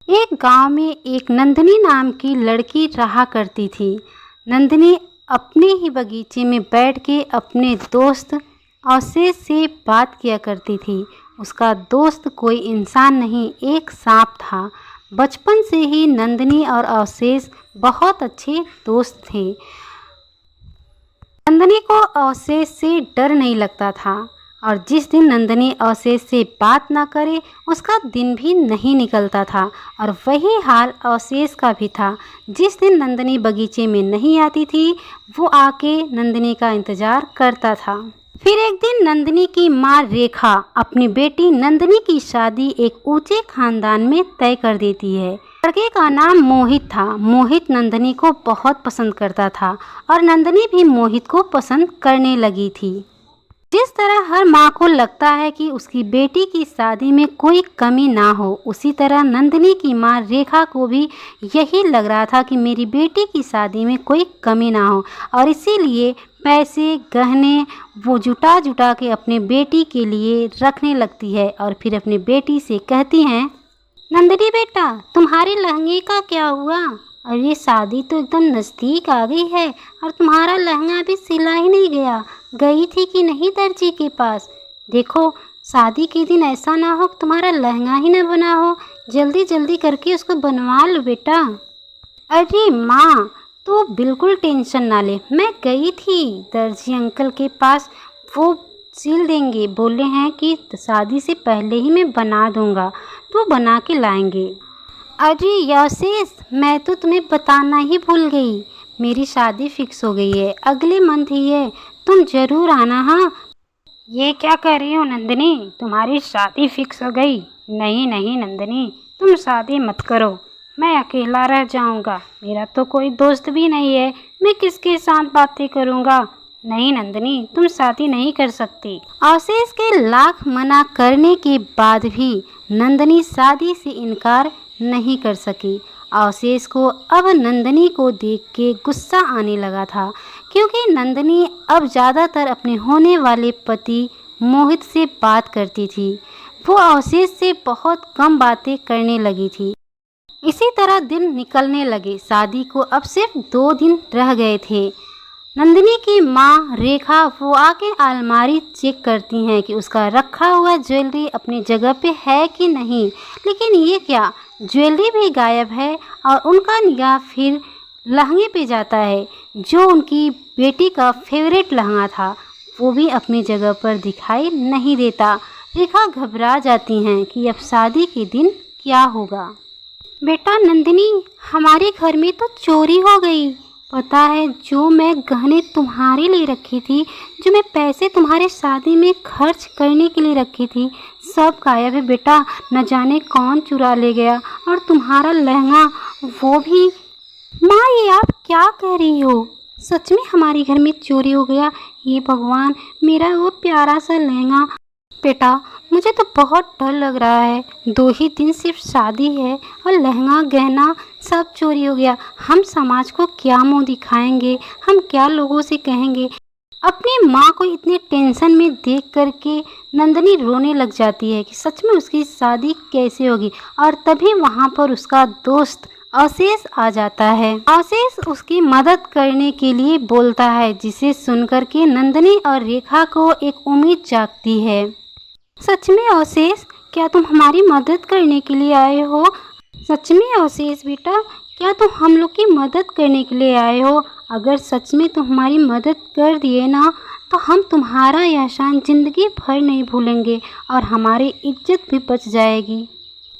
एक गांव में एक नंदिनी नाम की लड़की रहा करती थी। नंदिनी अपने ही बगीचे में बैठ के अपने दोस्त अवशेष से बात किया करती थी। उसका दोस्त कोई इंसान नहीं, एक सांप था। बचपन से ही नंदिनी और अवशेष बहुत अच्छे दोस्त थे। नंदिनी को अवशेष से डर नहीं लगता था और जिस दिन नंदिनी अवशेष से बात ना करे उसका दिन भी नहीं निकलता था। और वही हाल अवशेष का भी था। जिस दिन नंदिनी बगीचे में नहीं आती थी वो आके नंदिनी का इंतज़ार करता था। फिर एक दिन नंदिनी की माँ रेखा अपनी बेटी नंदिनी की शादी एक ऊंचे खानदान में तय कर देती है। लड़के का नाम मोहित था। मोहित नंदिनी को बहुत पसंद करता था और नंदिनी भी मोहित को पसंद करने लगी थी। जिस तरह हर माँ को लगता है कि उसकी बेटी की शादी में कोई कमी ना हो, उसी तरह नंदिनी की माँ रेखा को भी यही लग रहा था कि मेरी बेटी की शादी में कोई कमी ना हो। और इसीलिए पैसे गहने वो जुटा जुटा के अपने बेटी के लिए रखने लगती है और फिर अपनी बेटी से कहती हैं, नंदिनी बेटा, तुम्हारे लहंगे का क्या हुआ? अरे शादी तो एकदम नज़दीक आ गई है और तुम्हारा लहंगा अभी सिला ही नहीं गया। गई थी कि नहीं दर्जी के पास? देखो शादी के दिन ऐसा ना हो कि तुम्हारा लहंगा ही ना बना हो। जल्दी जल्दी करके उसको बनवा लो बेटा। अरे माँ, तो बिल्कुल टेंशन ना ले, मैं गई थी दर्जी अंकल के पास, वो सिल देंगे। बोले हैं कि शादी से पहले ही मैं बना दूंगा, तो बना के लाएंगे। अरे यशेष, मैं तो तुम्हें बताना ही भूल गई, मेरी शादी फिक्स हो गई है, अगले मंथ ही है, तुम ज़रूर आना। हाँ। ये क्या कह रही हो नंदिनी, तुम्हारी शादी फिक्स हो गई? नहीं नहीं नंदिनी, तुम शादी मत करो, मैं अकेला रह जाऊंगा, मेरा तो कोई दोस्त भी नहीं है, मैं किसके साथ बातें करूंगा। नहीं नंदिनी, तुम शादी नहीं कर सकती। अवशेष के लाख मना करने के बाद भी नंदिनी शादी से इनकार नहीं कर सकी। अवशेष को अब नंदिनी को देख के गुस्सा आने लगा था, क्योंकि नंदिनी अब ज़्यादातर अपने होने वाले पति मोहित से बात करती थी। वो अवशेष से बहुत कम बातें करने लगी थी। इसी तरह दिन निकलने लगे। शादी को अब सिर्फ 2 दिन रह गए थे। नंदिनी की माँ रेखा वो आके अलमारी चेक करती हैं कि उसका रखा हुआ ज्वेलरी अपनी जगह पे है कि नहीं। लेकिन ये क्या, ज्वेलरी भी गायब है और उनका निगाह फिर लहंगे पे जाता है, जो उनकी बेटी का फेवरेट लहंगा था, वो भी अपनी जगह पर दिखाई नहीं देता। रेखा घबरा जाती हैं कि अब शादी के दिन क्या होगा। बेटा नंदिनी, हमारे घर में तो चोरी हो गई। पता है, जो मैं गहने तुम्हारे लिए रखी थी, जो मैं पैसे तुम्हारे शादी में खर्च करने के लिए रखी थी, सब गायब है बेटा। न जाने कौन चुरा ले गया, और तुम्हारा लहंगा वो भी। माँ, ये आप क्या कह रही हो? सच में हमारे घर में चोरी हो गया? ये भगवान, मेरा वो प्यारा सा लहंगा। बेटा मुझे तो बहुत डर लग रहा है, 2 ही दिन सिर्फ शादी है और लहंगा गहना सब चोरी हो गया। हम समाज को क्या मुंह दिखाएंगे, हम क्या लोगों से कहेंगे। अपनी माँ को इतने टेंशन में देख करके नंदिनी रोने लग जाती है कि सच में उसकी शादी कैसे होगी। और तभी वहाँ पर उसका दोस्त अवशेष आ जाता है। अवशेष उसकी मदद करने के लिए बोलता है, जिसे सुनकर के नंदिनी और रेखा को एक उम्मीद जागती है। सच में अवशेष, क्या तुम हमारी मदद करने के लिए आए हो? सच में अवशेष बेटा, क्या तुम हम लोग की मदद करने के लिए आए हो? अगर सच में तुम हमारी मदद कर दिए ना, तो हम तुम्हारा एहसान ज़िंदगी भर नहीं भूलेंगे और हमारी इज्जत भी बच जाएगी।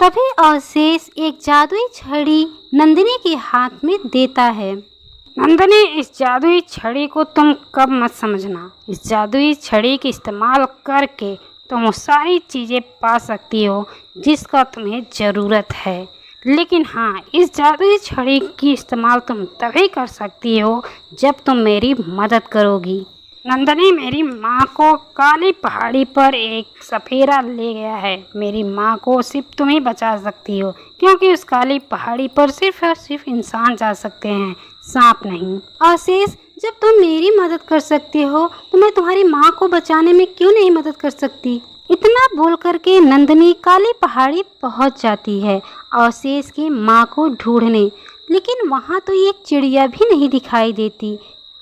तभी अवशेष एक जादुई छड़ी नंदिनी के हाथ में देता है। नंदिनी, इस जादुई छड़ी को तुम कब मत समझना। इस जादुई छड़ी के इस्तेमाल करके तुम वो सारी चीज़ें पा सकती हो जिसका तुम्हें ज़रूरत है। लेकिन हाँ, इस जादुई छड़ी की इस्तेमाल तुम तभी कर सकती हो जब तुम मेरी मदद करोगी। नंदिनी, मेरी माँ को काली पहाड़ी पर एक सपेरा ले गया है। मेरी माँ को सिर्फ तुम ही बचा सकती हो, क्योंकि उस काली पहाड़ी पर सिर्फ और सिर्फ इंसान जा सकते हैं, सांप नहीं। अवशेष, जब तुम मेरी मदद कर सकते हो तो मैं तुम्हारी माँ को बचाने में क्यों नहीं मदद कर सकती? इतना बोल करके नंदिनी काली पहाड़ी पहुंच जाती है अवशेष की माँ को ढूंढने, लेकिन वहाँ तो एक चिड़िया भी नहीं दिखाई देती।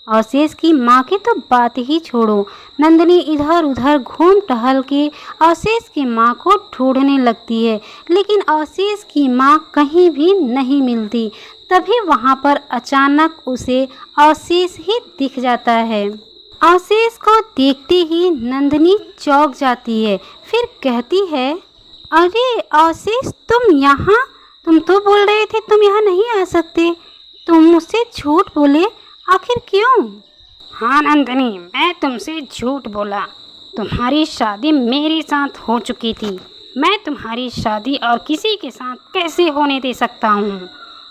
अवशेष की माँ की तो बात ही छोड़ो, नंदिनी इधर उधर घूम टहल के अवशेष की माँ को ढूंढने लगती है, लेकिन अवशेष की माँ कहीं भी नहीं मिलती। तभी वहाँ पर अचानक उसे अवशेष ही दिख जाता है। अवशेष को देखते ही नंदिनी चौंक जाती है, फिर कहती है, अरे अवशेष तुम यहाँ? तुम तो बोल रहे थे तुम यहाँ नहीं आ सकते, तुम मुझसे झूठ बोले, आखिर क्यों? हाँ नंदिनी, मैं तुमसे झूठ बोला। तुम्हारी शादी मेरे साथ हो चुकी थी। मैं तुम्हारी शादी और किसी के साथ कैसे होने दे सकता हूँ?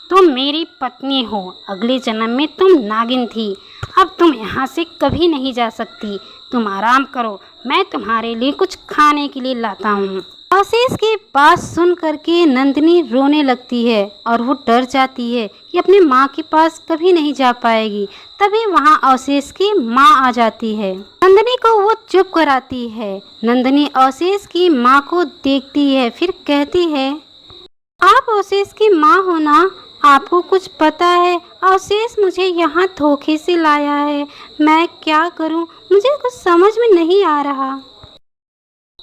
तुम मेरी पत्नी हो, अगले जन्म में तुम नागिन थी। अब तुम यहाँ से कभी नहीं जा सकती। तुम आराम करो, मैं तुम्हारे लिए कुछ खाने के लिए लाता हूँ। अवशेष की बात सुन करके नंदिनी रोने लगती है और वो डर जाती है कि अपनी माँ के पास कभी नहीं जा पाएगी। तभी वहाँ अवशेष की माँ आ जाती है। नंदिनी को वो चुप कराती है। नंदिनी अवशेष की माँ को देखती है, फिर कहती है, आप अवशेष की माँ हो ना? आपको कुछ पता है? अवशेष मुझे यहाँ धोखे से लाया है, मैं क्या करूँ? मुझे कुछ समझ में नहीं आ रहा।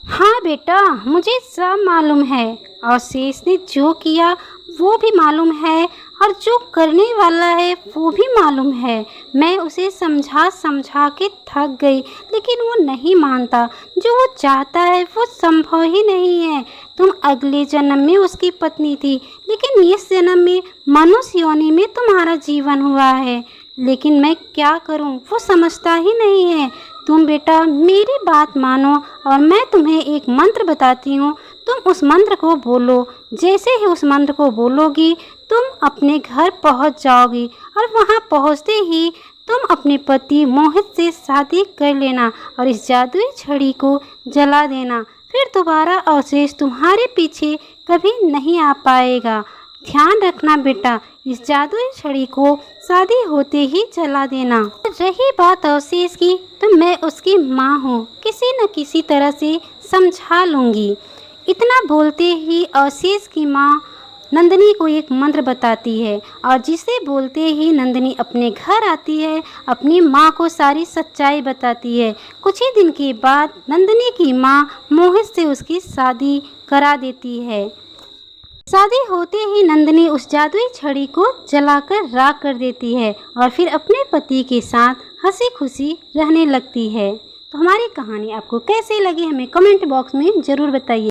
हाँ बेटा, मुझे सब मालूम है। अवशेष ने जो किया वो भी मालूम है और जो करने वाला है वो भी मालूम है। मैं उसे समझा के थक गई, लेकिन वो नहीं मानता। जो वो चाहता है वो संभव ही नहीं है। तुम अगले जन्म में उसकी पत्नी थी, लेकिन इस जन्म में मनुष्य योनि में तुम्हारा जीवन हुआ है। लेकिन मैं क्या करूं, वो समझता ही नहीं है। तुम बेटा मेरी बात मानो और मैं तुम्हें एक मंत्र बताती हूँ, तुम उस मंत्र को बोलो। जैसे ही उस मंत्र को बोलोगी तुम अपने घर पहुँच जाओगी और वहाँ पहुँचते ही तुम अपने पति मोहित से शादी कर लेना और इस जादुई छड़ी को जला देना। फिर दोबारा अवशेष तुम्हारे पीछे कभी नहीं आ पाएगा। ध्यान रखना बेटा, इस जादुई छड़ी को शादी होते ही जला देना। रही बात अवशेष की, तो मैं उसकी माँ हूँ, किसी न किसी तरह से समझा लूँगी। इतना बोलते ही अवशेष की माँ नंदिनी को एक मंत्र बताती है और जिसे बोलते ही नंदिनी अपने घर आती है, अपनी माँ को सारी सच्चाई बताती है। कुछ ही दिन के बाद नंदिनी की माँ मोहित से उसकी शादी करा देती है। शादी होते ही नंदिनी उस जादुई छड़ी को जलाकर राख कर देती है और फिर अपने पति के साथ हंसी खुशी रहने लगती है। तो हमारी कहानी आपको कैसी लगी हमें कमेंट बॉक्स में ज़रूर बताइए।